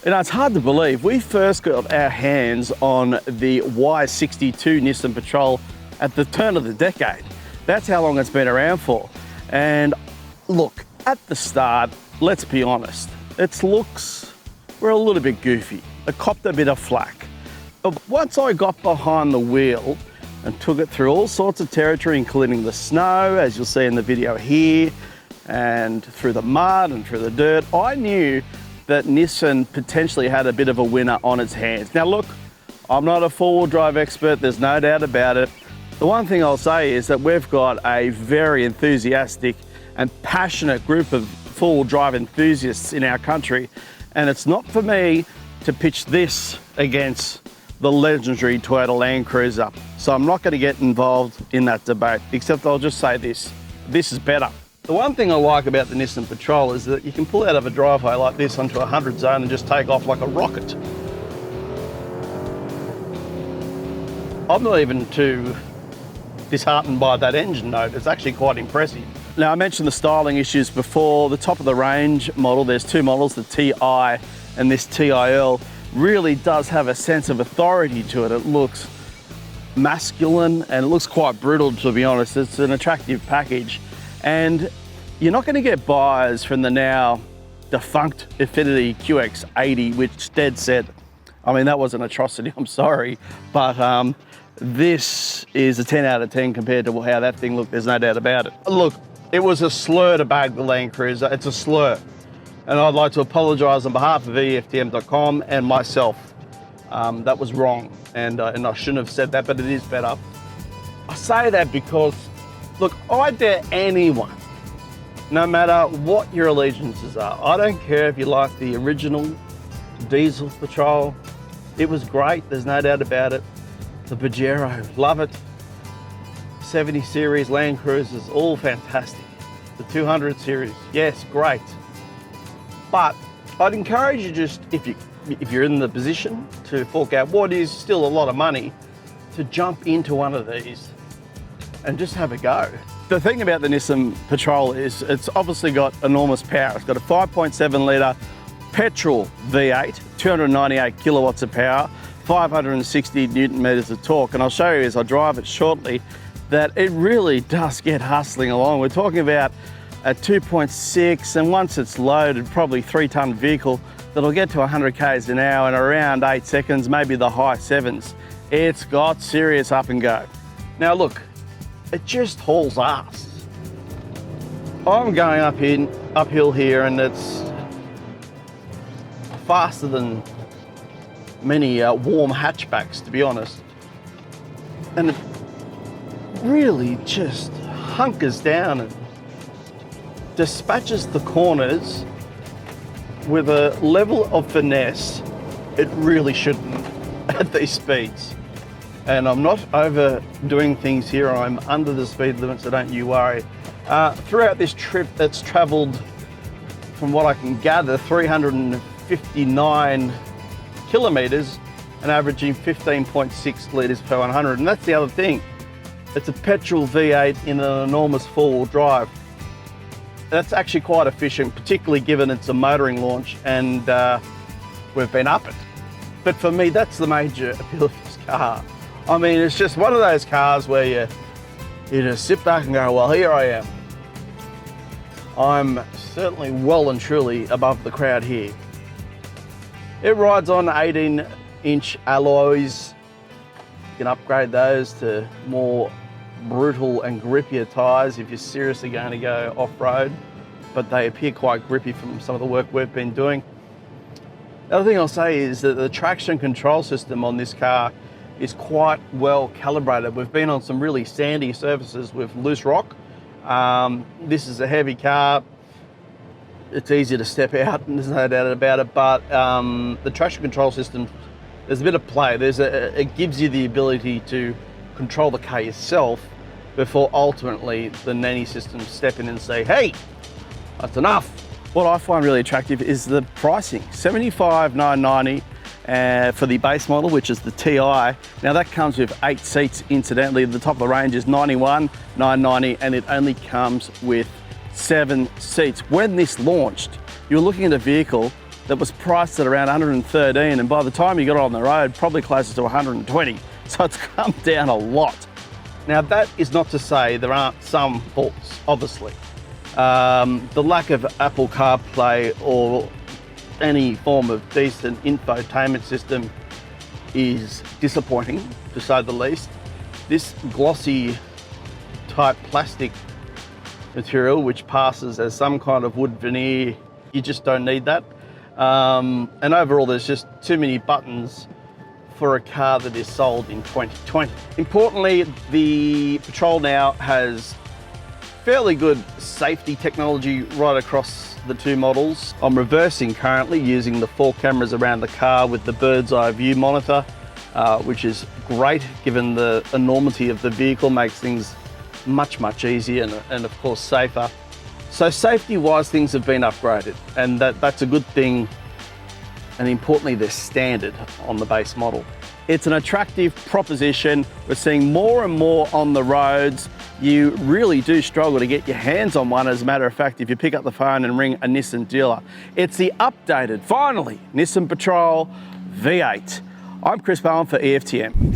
You know, it's hard to believe. We first got our hands on the Y62 Nissan Patrol at the turn of the decade. That's how long it's been around for. And look, at the start, let's be honest, its looks were a little bit goofy. It copped a bit of flack. But once I got behind the wheel and took it through all sorts of territory, including the snow, as you'll see in the video here, and through the mud and through the dirt, I knew that Nissan potentially had a bit of a winner on its hands. Now look, I'm not a four-wheel drive expert, there's no doubt about it. The one thing I'll say is that we've got a very enthusiastic and passionate group of four-wheel drive enthusiasts in our country, and it's not for me to pitch this against the legendary Toyota Land Cruiser. So I'm not going to get involved in that debate, except I'll just say this is better. The one thing I like about the Nissan Patrol is that you can pull out of a driveway like this onto a 100 zone and just take off like a rocket. I'm not even too disheartened by that engine note. It's actually quite impressive. Now, I mentioned the styling issues before. The top of the range model, there's two models, the TI and this TIL, really does have a sense of authority to it. It looks masculine and it looks quite brutal, to be honest. It's an attractive package. And you're not going to get buyers from the now defunct Affinity QX80, which dead set, I mean, that was an atrocity, I'm sorry, but this is a 10 out of 10 compared to how that thing looked, there's no doubt about it. Look, it was a slur to bag the Land Cruiser, it's a slur. And I'd like to apologise on behalf of EFTM.com and myself. That was wrong, and I shouldn't have said that, but it is better. I say that because, look, I dare anyone, no matter what your allegiances are, I don't care if you like the original diesel Patrol, it was great, there's no doubt about it. The Pajero, love it. 70 series Land Cruisers, all fantastic. The 200 series, yes, great. But I'd encourage you just, if you're in the position to fork out what is still a lot of money, to jump into one of these and just have a go. The thing about the Nissan Patrol is it's obviously got enormous power. It's got a 5.7 litre petrol V8, 298 kilowatts of power, 560 Newton meters of torque. And I'll show you as I drive it shortly that it really does get hustling along. We're talking about a 2.6, and once it's loaded, probably 3-ton vehicle that'll get to 100 k's an hour in around 8 seconds, maybe the high 7s. It's got serious up and go. Now look, it just hauls ass. I'm going uphill here, and it's faster than many warm hatchbacks, to be honest. And it really just hunkers down and dispatches the corners with a level of finesse it really shouldn't at these speeds. And I'm not overdoing things here, I'm under the speed limit, so don't you worry. Throughout this trip, it's travelled, from what I can gather, 359 kilometres and averaging 15.6 litres per 100. And that's the other thing, it's a petrol V8 in an enormous four-wheel drive. That's actually quite efficient, particularly given it's a motoring launch, and we've been up it. But for me, that's the major appeal of this car. I mean, it's just one of those cars where you just sit back and go, well, here I am. I'm certainly well and truly above the crowd here. It rides on 18-inch alloys. You can upgrade those to more brutal and grippier tyres if you're seriously going to go off-road, but they appear quite grippy from some of the work we've been doing. The other thing I'll say is that the traction control system on this car is quite well calibrated. We've been on some really sandy surfaces with loose rock. This is a heavy car. It's easy to step out, and there's no doubt about it, but the traction control system, there's a bit of play. It gives you the ability to control the car yourself before ultimately the nanny systems step in and say, hey, that's enough. What I find really attractive is the pricing, $75,990 for the base model, which is the TI. Now that comes with 8 seats, incidentally. The top of the range is $91,990, and it only comes with 7 seats. When this launched, you're looking at a vehicle that was priced at around 113, and by the time you got it on the road, probably closer to 120. So it's come down a lot. Now that is not to say there aren't some faults, obviously. The lack of Apple CarPlay or any form of decent infotainment system is disappointing, to say the least. This glossy type plastic material, which passes as some kind of wood veneer, you just don't need that. And overall, there's just too many buttons for a car that is sold in 2020. Importantly, the Patrol now has fairly good safety technology right across the two models. I'm reversing currently using the 4 cameras around the car with the bird's eye view monitor, which is great given the enormity of the vehicle, makes things much easier and of course safer. So safety-wise, things have been upgraded, and that's a good thing. And importantly, they're standard on the base model. It's an attractive proposition. We're seeing more and more on the roads. You really do struggle to get your hands on one, as a matter of fact, if you pick up the phone and ring a Nissan dealer. It's the updated, finally, Nissan Patrol V8. I'm Chris Bowen for EFTM.